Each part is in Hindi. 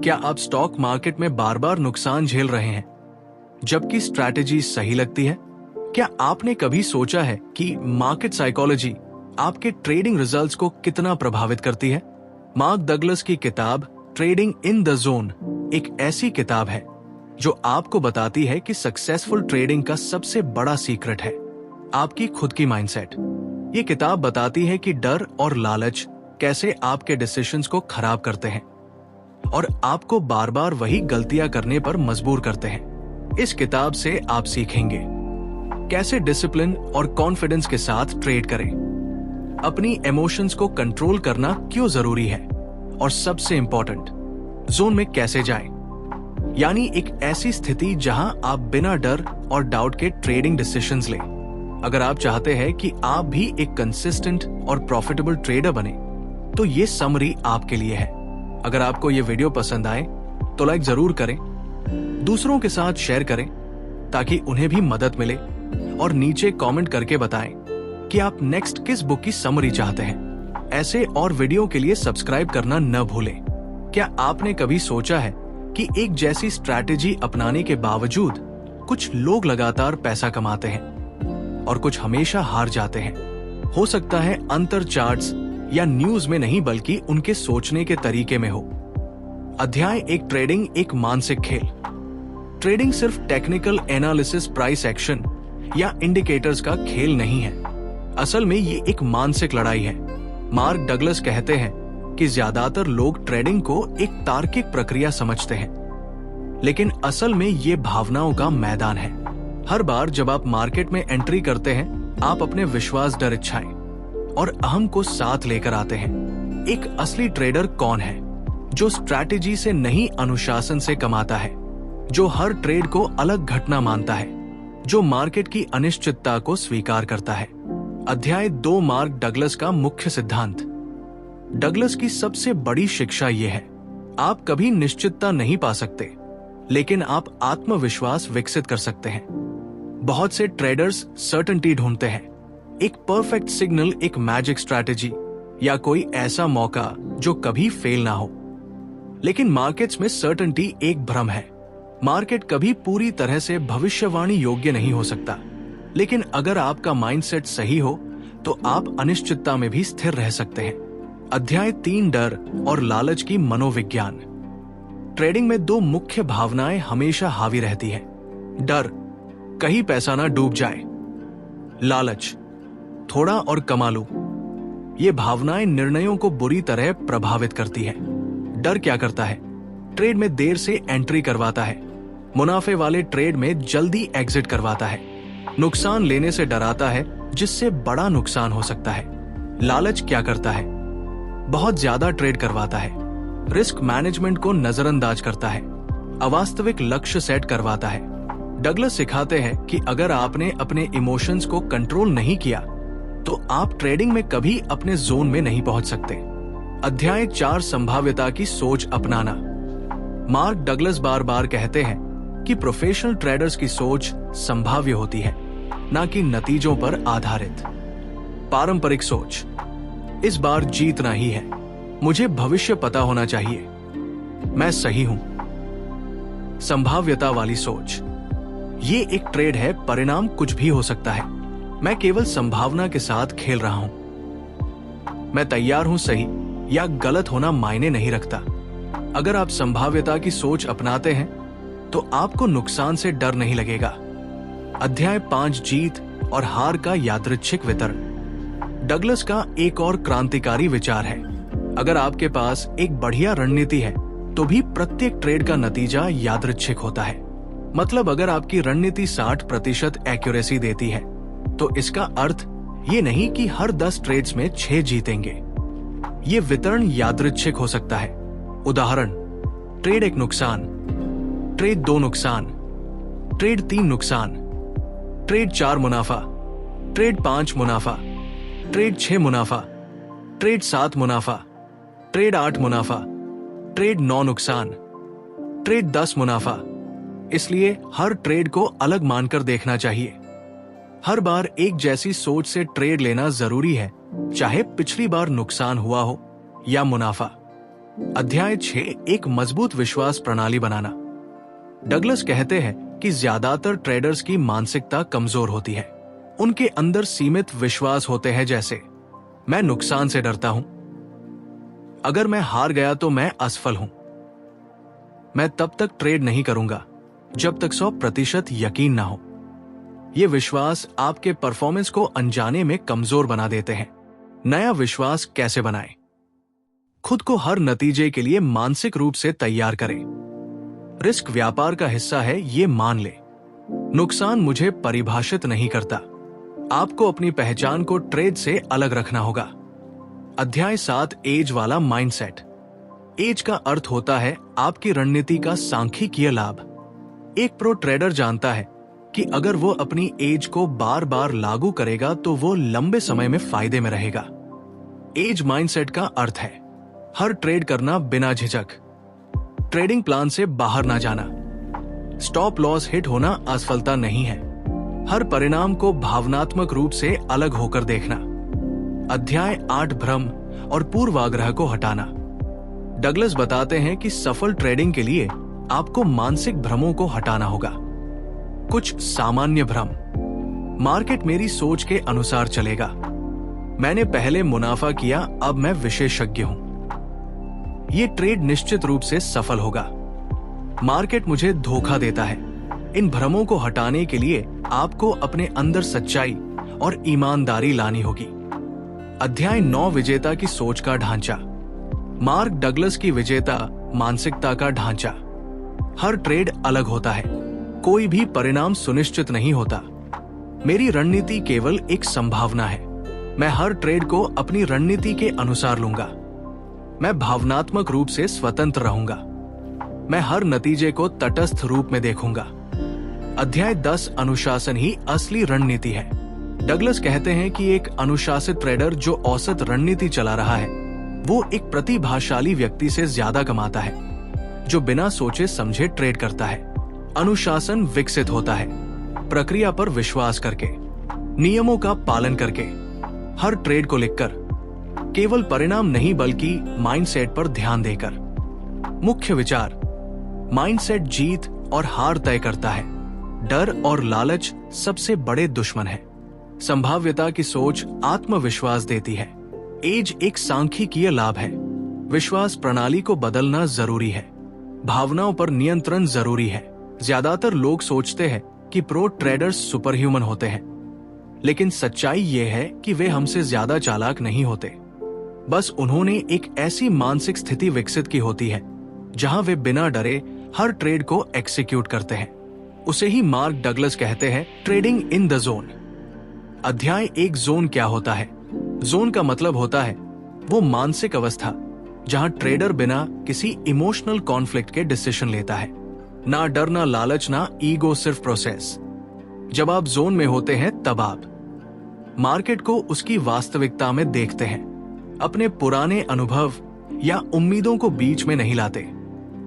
क्या आप स्टॉक मार्केट में बार बार नुकसान झेल रहे हैं जबकि स्ट्रैटेजी सही लगती है? क्या आपने कभी सोचा है कि मार्केट साइकोलॉजी आपके ट्रेडिंग रिजल्ट्स को कितना प्रभावित करती है? मार्क डगलस की किताब ट्रेडिंग इन द जोन एक ऐसी किताब है जो आपको बताती है कि सक्सेसफुल ट्रेडिंग का सबसे बड़ा सीक्रेट है आपकी खुद की माइंडसेट। ये किताब बताती है कि डर और लालच कैसे आपके डिसीजंस को खराब करते हैं और आपको बार बार वही गलतियां करने पर मजबूर करते हैं। इस किताब से आप सीखेंगे कैसे डिसिप्लिन और कॉन्फिडेंस के साथ ट्रेड करें, अपनी इमोशंस को कंट्रोल करना क्यों जरूरी है और सबसे इंपॉर्टेंट, जोन में कैसे जाएं, यानी एक ऐसी स्थिति जहां आप बिना डर और डाउट के ट्रेडिंग डिसीजंस लें। अगर आप चाहते हैं कि आप भी एक कंसिस्टेंट और प्रॉफिटेबल ट्रेडर बने तो ये समरी आपके लिए है। अगर आपको ये वीडियो पसंद आए तो लाइक जरूर करें, दूसरों के साथ शेयर करें ताकि उन्हें भी मदद मिले और नीचे कमेंट करके बताएं कि आप नेक्स्ट किस बुक की समरी चाहते हैं। ऐसे और वीडियो के लिए सब्सक्राइब करना न भूलें। क्या आपने कभी सोचा है कि एक जैसी स्ट्रैटेजी अपनाने के बावजूद कुछ लोग लगातार पैसा कमाते हैं और कुछ हमेशा हार जाते हैं? हो सकता है अंतर चार्ट्स या न्यूज में नहीं बल्कि उनके सोचने के तरीके में हो। अध्याय एक ट्रेडिंग एक मानसिक खेल। ट्रेडिंग सिर्फ टेक्निकल एनालिसिस, प्राइस एक्शन या इंडिकेटर्स का खेल नहीं है। असल में ये एक मानसिक लड़ाई है। मार्क डगलस कहते हैं कि ज्यादातर लोग ट्रेडिंग को एक तार्किक प्रक्रिया समझते हैं, लेकिन असल में ये भावनाओं का मैदान है। हर बार जब आप मार्केट में एंट्री करते हैं, आप अपने विश्वास, डर, इच्छाएं और अहम को साथ लेकर आते हैं। एक असली ट्रेडर कौन है? जो स्ट्रैटेजी से नहीं, अनुशासन से कमाता है, जो हर ट्रेड को अलग घटना मानता है, जो मार्केट की अनिश्चितता को स्वीकार करता है। अध्याय 2 मार्क डगलस का मुख्य सिद्धांत। डगलस की सबसे बड़ी शिक्षा यह है, आप कभी निश्चितता नहीं पा सकते, लेकिन आप आत्मविश्वास विकसित कर सकते हैं। बहुत से ट्रेडर्स सर्टेनिटी ढूंढते हैं, एक परफेक्ट सिग्नल, एक मैजिक स्ट्रैटेजी या कोई ऐसा मौका जो कभी फेल ना हो। लेकिन मार्केट्स में सर्टेनिटी एक भ्रम है। मार्केट कभी पूरी तरह से भविष्यवाणी योग्य नहीं हो सकता, लेकिन अगर आपका माइंडसेट सही हो तो आप अनिश्चितता में भी स्थिर रह सकते हैं। अध्याय 3 डर और लालच की मनोविज्ञान। ट्रेडिंग में 2 मुख्य भावनाएं हमेशा हावी रहती है। डर, कहीं पैसा ना डूब जाए। लालच, थोड़ा और कमा लूं। ये भावनाएं निर्णयों को बुरी तरह प्रभावित करती है। डर क्या करता है? ट्रेड में देर से एंट्री करवाता है, मुनाफे वाले ट्रेड में जल्दी एग्जिट करवाता है, नुकसान लेने से डराता है जिससे बड़ा नुकसान हो सकता है। लालच क्या करता है? बहुत ज्यादा ट्रेड करवाता है, रिस्क मैनेजमेंट को नजरअंदाज करता है, अवास्तविक लक्ष्य सेट करवाता है। डगलस सिखाते हैं कि अगर आपने अपने इमोशंस को कंट्रोल नहीं किया तो आप ट्रेडिंग में कभी अपने जोन में नहीं पहुंच सकते। अध्याय 4 संभाव्यता की सोच अपनाना। मार्क डगलस बार बार कहते हैं कि प्रोफेशनल ट्रेडर्स की सोच संभाव्य होती है, ना कि नतीजों पर आधारित। पारंपरिक सोच, इस बार जीतना ही है, मुझे भविष्य पता होना चाहिए, मैं सही हूं। संभाव्यता वाली सोच, ये एक ट्रेड है, परिणाम कुछ भी हो सकता है, मैं केवल संभावना के साथ खेल रहा हूं, मैं तैयार हूं, सही या गलत होना मायने नहीं रखता। अगर आप संभाव्यता की सोच अपनाते हैं तो आपको नुकसान से डर नहीं लगेगा। अध्याय 5 जीत और हार का यादृच्छिक वितरण। डगलस का एक और क्रांतिकारी विचार है, अगर आपके पास एक बढ़िया रणनीति है तो भी प्रत्येक ट्रेड का नतीजा यादृच्छिक होता है। मतलब अगर आपकी रणनीति 60% एक्यूरेसी देती है तो इसका अर्थ ये नहीं कि हर 10 ट्रेड्स में 6 जीतेंगे। ये वितरण यादृच्छिक हो सकता है। उदाहरण, ट्रेड 1 नुकसान, ट्रेड 2 नुकसान, ट्रेड 3 नुकसान, ट्रेड 4 मुनाफा, ट्रेड 5 मुनाफा, ट्रेड 6 मुनाफा, ट्रेड 7 मुनाफा, ट्रेड 8 मुनाफा, ट्रेड 9 नुकसान, ट्रेड 10 मुनाफा। इसलिए हर ट्रेड को अलग मानकर देखना चाहिए। हर बार एक जैसी सोच से ट्रेड लेना जरूरी है, चाहे पिछली बार नुकसान हुआ हो या मुनाफा। अध्याय 6, एक मजबूत विश्वास प्रणाली बनाना। डगलस कहते हैं कि ज्यादातर ट्रेडर्स की मानसिकता कमजोर होती है। उनके अंदर सीमित विश्वास होते हैं, जैसे मैं नुकसान से डरता हूं, अगर मैं हार गया तो मैं असफल हूं, मैं तब तक ट्रेड नहीं करूंगा जब तक 100% यकीन ना हो। ये विश्वास आपके परफॉर्मेंस को अनजाने में कमजोर बना देते हैं। नया विश्वास कैसे बनाएं? खुद को हर नतीजे के लिए मानसिक रूप से तैयार करें। रिस्क व्यापार का हिस्सा है, ये मान ले। नुकसान मुझे परिभाषित नहीं करता। आपको अपनी पहचान को ट्रेड से अलग रखना होगा। अध्याय 7, एज वाला माइंडसेट। एज का अर्थ होता है आपकी रणनीति का सांख्यिकीय लाभ। एक प्रो ट्रेडर जानता है कि अगर वो अपनी एज को बार बार लागू करेगा तो वो लंबे समय में फायदे में रहेगा। एज माइंडसेट का अर्थ है हर ट्रेड करना बिना झिझक, ट्रेडिंग प्लान से बाहर ना जाना, स्टॉप लॉस हिट होना असफलता नहीं है, हर परिणाम को भावनात्मक रूप से अलग होकर देखना। अध्याय 8, भ्रम और पूर्वाग्रह को हटाना। डगलस बताते हैं कि सफल ट्रेडिंग के लिए आपको मानसिक भ्रमों को हटाना होगा। कुछ सामान्य भ्रम। मार्केट मेरी सोच के अनुसार चलेगा, मैंने पहले मुनाफा किया, अब मैं विशेषज्ञ हूं, ये ट्रेड निश्चित रूप से सफल होगा, मार्केट मुझे धोखा देता है। इन भ्रमों को हटाने के लिए आपको अपने अंदर सच्चाई और ईमानदारी लानी होगी। अध्याय 9, विजेता की सोच का ढांचा। मार्क डगलस की विजेता मानसिकता का ढांचा। हर ट्रेड अलग होता है, कोई भी परिणाम सुनिश्चित नहीं होता। मेरी रणनीति केवल एक संभावना है, मैं हर ट्रेड को अपनी रणनीति के अनुसार लूंगा। मैं भावनात्मक रूप से स्वतंत्र रहूंगा, मैं हर नतीजे को तटस्थ रूप में देखूंगा। अध्याय 10, अनुशासन ही असली रणनीति है। डगलस कहते हैं कि एक अनुशासित ट्रेडर जो औसत रणनीति चला रहा है वो एक प्रतिभाशाली व्यक्ति से ज्यादा कमाता है जो बिना सोचे समझे ट्रेड करता है। अनुशासन विकसित होता है प्रक्रिया पर विश्वास करके, नियमों का पालन करके, हर ट्रेड को लिखकर, केवल परिणाम नहीं बल्कि माइंडसेट पर ध्यान देकर। मुख्य विचार, माइंडसेट जीत और हार तय करता है। डर और लालच सबसे बड़े दुश्मन है। संभाव्यता की सोच आत्मविश्वास देती है। एज एक सांख्यिकीय लाभ है। विश्वास प्रणाली को बदलना जरूरी है। भावनाओं पर नियंत्रण जरूरी है। ज्यादातर लोग सोचते हैं कि प्रो ट्रेडर्स सुपर ह्यूमन होते हैं, लेकिन सच्चाई ये है कि वे हमसे ज्यादा चालाक नहीं होते। बस उन्होंने एक ऐसी मानसिक स्थिति विकसित की होती है जहां वे बिना डरे हर ट्रेड को एक्सिक्यूट करते हैं। उसे ही मार्क डगलस कहते हैं ट्रेडिंग इन द जोन। अध्याय 1, जोन क्या होता है? जोन का मतलब होता है वो मानसिक अवस्था जहां ट्रेडर बिना किसी इमोशनल कॉन्फ्लिक्ट के डिसीजन लेता है। ना डर, ना लालच, ना ईगो, सिर्फ प्रोसेस। जब आप जोन में होते हैं तब आप मार्केट को उसकी वास्तविकता में देखते हैं, अपने पुराने अनुभव या उम्मीदों को बीच में नहीं लाते।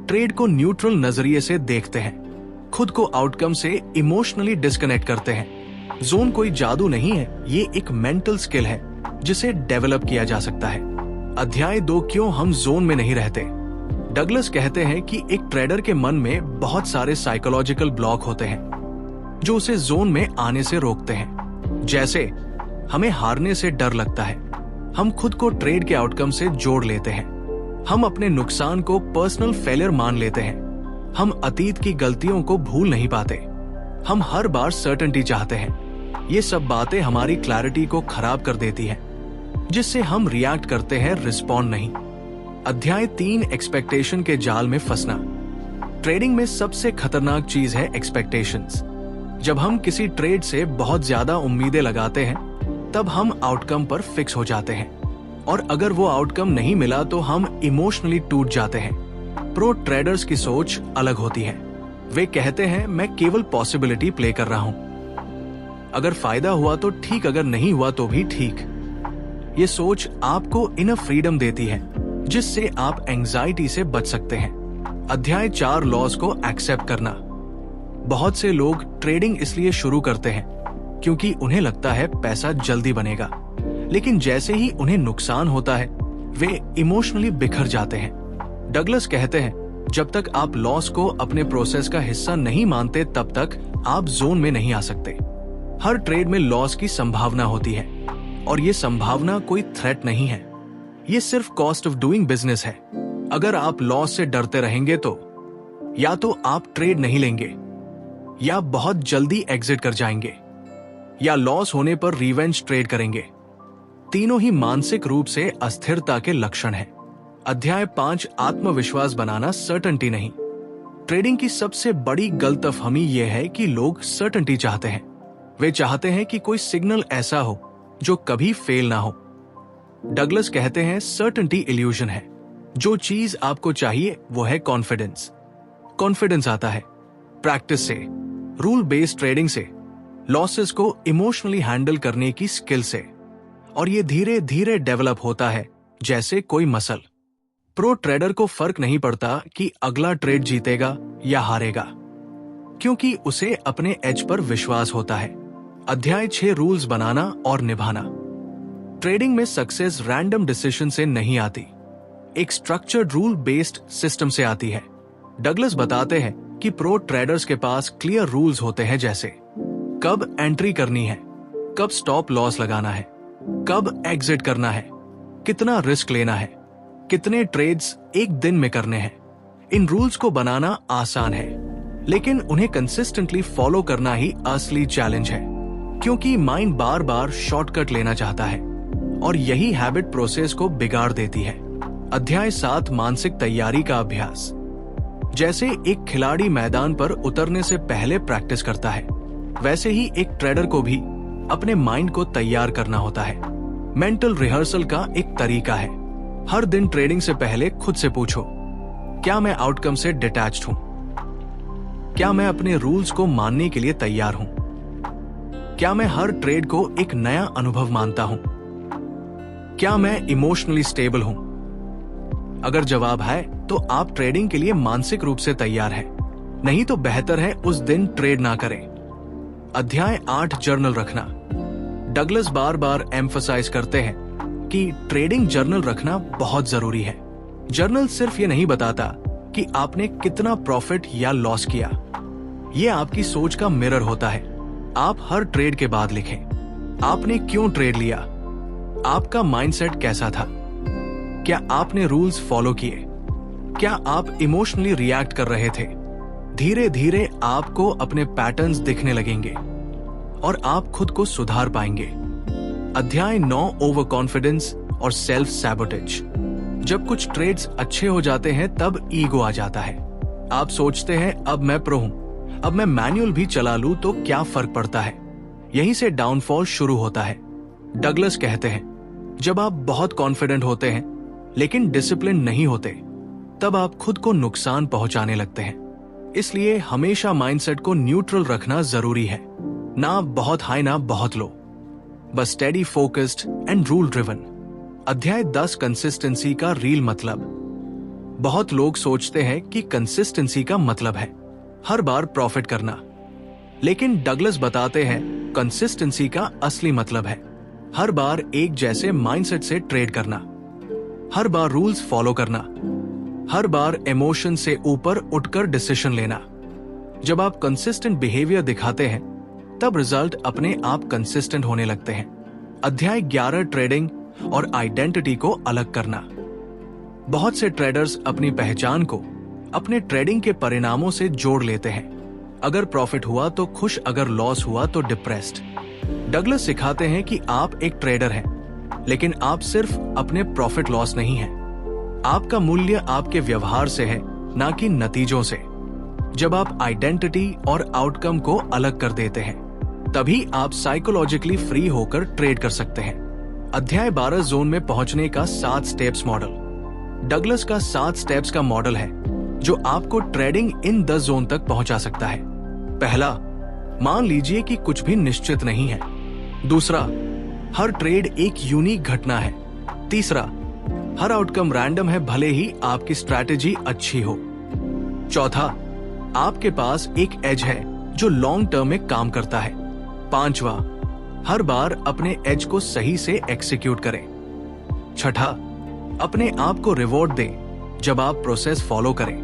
ट्रेड को न्यूट्रल नजरिए से देखते हैं, खुद को आउटकम से इमोशनली डिस्कनेक्ट करते हैं। जोन कोई जादू नहीं है, ये एक मेंटल स्किल है जिसे डेवलप किया जा सकता है। अध्याय 2, क्यों हम जोन में नहीं रहते? डगलस कहते हैं कि एक ट्रेडर के मन में बहुत सारे साइकोलॉजिकल ब्लॉक होते हैं जो उसे जोन में आने से रोकते हैं। जैसे हमें हारने से डर लगता है, हम खुद को ट्रेड के आउटकम से जोड़ लेते हैं, हम अपने नुकसान को पर्सनल फेलियर मान लेते हैं, हम अतीत की गलतियों को भूल नहीं पाते, हम हर बार सर्टेनिटी चाहते हैं। ये सब बातें हमारी क्लैरिटी को खराब कर देती हैं, जिससे हम रिएक्ट करते हैं, रिस्पॉन्ड नहीं। अध्याय 3, एक्सपेक्टेशन के जाल में फंसना। ट्रेडिंग में सबसे खतरनाक चीज है एक्सपेक्टेशंस। जब हम किसी ट्रेड से बहुत ज्यादा उम्मीदें लगाते हैं तब हम आउटकम पर फिक्स हो जाते हैं, और अगर वो आउटकम नहीं मिला तो हम इमोशनली टूट जाते हैं। प्रो ट्रेडर्स की सोच अलग होती है। वे कहते हैं मैं केवल पॉसिबिलिटी प्ले कर रहा हूं, अगर फायदा हुआ तो ठीक, अगर नहीं हुआ तो भी ठीक। ये सोच आपको इनफ फ्रीडम देती है जिससे आप एंजाइटी से बच सकते हैं। अध्याय 4, लॉस को एक्सेप्ट करना। बहुत से लोग ट्रेडिंग इसलिए शुरू करते हैं क्योंकि उन्हें लगता है पैसा जल्दी बनेगा, लेकिन जैसे ही उन्हें नुकसान होता है वे इमोशनली बिखर जाते हैं। डगलस कहते हैं, जब तक आप लॉस को अपने प्रोसेस का हिस्सा नहीं मानते तब तक आप जोन में नहीं आ सकते। हर ट्रेड में लॉस की संभावना होती है और ये संभावना कोई थ्रेट नहीं है, ये सिर्फ कॉस्ट ऑफ डूइंग बिजनेस है। अगर आप लॉस से डरते रहेंगे तो या तो आप ट्रेड नहीं लेंगे, या बहुत जल्दी एग्जिट कर जाएंगे, या लॉस होने पर रिवेंज ट्रेड करेंगे। तीनों ही मानसिक रूप से अस्थिरता के लक्षण हैं। अध्याय 5, आत्मविश्वास बनाना, सर्टेनिटी नहीं। ट्रेडिंग की सबसे बड़ी गलतफहमी यह है कि लोग सर्टेनिटी चाहते हैं। वे चाहते हैं कि कोई सिग्नल ऐसा हो जो कभी फेल ना हो। डगलस कहते हैं, सर्टेनिटी इल्यूजन है। जो चीज आपको चाहिए वो है कॉन्फिडेंस। कॉन्फिडेंस आता है प्रैक्टिस से, रूल बेस्ड ट्रेडिंग से, लॉसेस को इमोशनली हैंडल करने की स्किल से, और ये धीरे धीरे डेवलप होता है जैसे कोई मसल। प्रो ट्रेडर को फर्क नहीं पड़ता कि अगला ट्रेड जीतेगा या हारेगा, क्योंकि उसे अपने एज पर विश्वास होता है। अध्याय 6, रूल्स बनाना और निभाना। ट्रेडिंग में सक्सेस रैंडम डिसीजन से नहीं आती, एक स्ट्रक्चर्ड रूल बेस्ड सिस्टम से आती है। डगलस बताते हैं कि प्रो ट्रेडर्स के पास क्लियर रूल्स होते हैं, जैसे कब एंट्री करनी है, कब स्टॉप लॉस लगाना है, कब एग्जिट करना है, कितना रिस्क लेना है, कितने ट्रेड्स एक दिन में करने हैं। इन रूल्स को बनाना आसान है, लेकिन उन्हें कंसिस्टेंटली फॉलो करना ही असली चैलेंज है, क्योंकि माइंड बार बार शॉर्टकट लेना चाहता है और यही हैबिट प्रोसेस को बिगाड़ देती है। अध्याय 7, मानसिक तैयारी का अभ्यास। जैसे एक खिलाड़ी मैदान पर उतरने से पहले प्रैक्टिस करता है, वैसे ही एक ट्रेडर को भी अपने माइंड को तैयार करना होता है। मेंटल रिहर्सल का एक तरीका है, हर दिन ट्रेडिंग से पहले खुद से पूछो, क्या मैं आउटकम से डिटैच्ड हूं? क्या मैं अपने रूल्स को मानने के लिए तैयार हूं? क्या मैं हर ट्रेड को एक नया अनुभव मानता हूं? क्या मैं इमोशनली स्टेबल हूं? अगर जवाब है तो आप ट्रेडिंग के लिए मानसिक रूप से तैयार हैं, नहीं तो बेहतर है उस दिन ट्रेड ना करें। अध्याय 8, जर्नल रखना। डगलस बार बार एम्फसाइज करते हैं कि ट्रेडिंग जर्नल रखना बहुत जरूरी है। जर्नल सिर्फ ये नहीं बताता कि आपने कितना प्रॉफिट या लॉस किया, ये आपकी सोच का मिरर होता है। आप हर ट्रेड के बाद लिखें, आपने क्यों ट्रेड लिया, आपका माइंडसेट कैसा था, क्या आपने रूल्स फॉलो किए, क्या आप इमोशनली रिएक्ट कर रहे थे। धीरे धीरे आपको अपने पैटर्न्स दिखने लगेंगे और आप खुद को सुधार पाएंगे। अध्याय 9, ओवर कॉन्फिडेंस और सेल्फ सैबोटेज। जब कुछ ट्रेड्स अच्छे हो जाते हैं तब ईगो आ जाता है। आप सोचते हैं अब मैं प्रो हूं, अब मैं मैनुअल भी चला लूं तो क्या फर्क पड़ता है। यहीं से डाउनफॉल शुरू होता है। डगलस कहते हैं, जब आप बहुत कॉन्फिडेंट होते हैं लेकिन डिसिप्लिन नहीं होते, तब आप खुद को नुकसान पहुंचाने लगते हैं। इसलिए हमेशा माइंडसेट को न्यूट्रल रखना जरूरी है, ना बहुत हाई ना बहुत लो, बस steady, focused and rule driven. अध्याय 10, कंसिस्टेंसी का रियल मतलब। बहुत लोग सोचते हैं कि कंसिस्टेंसी का मतलब है हर बार प्रॉफिट करना, लेकिन डगलस बताते हैं कंसिस्टेंसी का असली मतलब है हर बार एक जैसे माइंडसेट से ट्रेड करना, हर बार रूल्स फॉलो करना, हर बार इमोशन से ऊपर उठकर डिसीजन लेना। जब आप कंसिस्टेंट बिहेवियर दिखाते हैं तब रिजल्ट अपने आप कंसिस्टेंट होने लगते हैं। अध्याय 11, ट्रेडिंग और आइडेंटिटी को अलग करना। बहुत से ट्रेडर्स अपनी पहचान को अपने ट्रेडिंग के परिणामों से जोड़ लेते हैं। अगर प्रॉफिट हुआ तो खुश, अगर लॉस हुआ तो डिप्रेस्ड। डगलस सिखाते हैं कि आप एक ट्रेडर हैं, लेकिन आप सिर्फ अपने प्रॉफिट लॉस नहीं हैं। आपका मूल्य आपके व्यवहार से है, ना कि नतीजों से। जब आप आइडेंटिटी और आउटकम को अलग कर देते हैं, तभी आप साइकोलॉजिकली फ्री होकर ट्रेड कर सकते हैं। अध्याय 12, जोन में पहुंचने का 7 स्टेप्स मॉडल। डगलस का 7 स्टेप्स का मॉडल है जो आपको ट्रेडिंग इन 10 जोन तक पहुंचा सकता है। पहला, मान लीजिए कि कुछ भी निश्चित नहीं है। दूसरा, हर ट्रेड एक यूनिक घटना है। तीसरा, हर आउटकम रैंडम है भले ही आपकी स्ट्रैटेजी अच्छी हो। चौथा, आपके पास एक एज है जो लॉन्ग टर्म में काम करता है। पांचवा, हर बार अपने एज को सही से एग्जीक्यूट करें। छठा, अपने आप को रिवॉर्ड दें जब आप प्रोसेस फॉलो करें,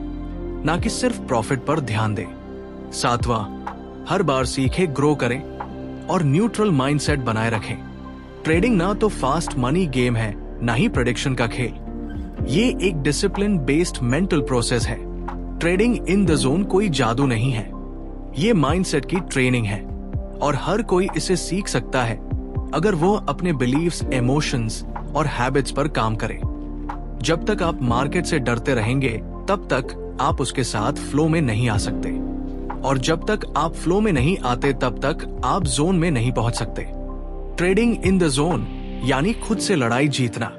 ना कि सिर्फ प्रॉफिट पर ध्यान दें। 7वां, हर बार सीखे, ग्रो करें और न्यूट्रल माइंडसेट बनाए रखें। ट्रेडिंग ना तो फास्ट मनी गेम है, ना ही प्रेडिक्शन का खेल। ये एक डिसिप्लिन बेस्ड मेंटल प्रोसेस है। ट्रेडिंग इन द जोन कोई जादू नहीं है, ये माइंडसेट की ट्रेनिंग है और हर कोई इसे सीख सकता है अगर वो अपने बिलीव्स, इमोशंस और हैबिट्स पर काम करे। जब तक आप मार्केट से डरते रहेंगे, तब तक आप उसके साथ फ्लो में नहीं आ सकते, और जब तक आप फ्लो में नहीं आते, तब तक आप जोन में नहीं पहुंच सकते। ट्रेडिंग इन द जोन यानी खुद से लड़ाई जीतना,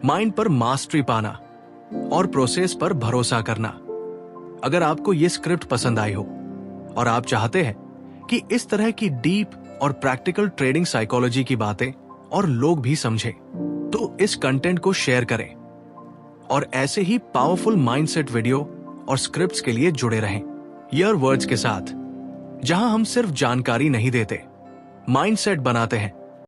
माइंड पर मास्टरी पाना और प्रोसेस पर भरोसा करना। अगर आपको ये स्क्रिप्ट पसंद आई हो और आप चाहते हैं कि इस तरह की डीप और प्रैक्टिकल ट्रेडिंग साइकोलॉजी की बातें और लोग भी समझें, तो इस कंटेंट को शेयर करें और ऐसे ही पावरफुल माइंडसेट वीडियो और स्क्रिप्ट्स के लिए जुड़े रहें ईयर वर्ड्स के साथ, जहां हम सिर्फ जानकारी नहीं देते, माइंडसेट बनाते हैं।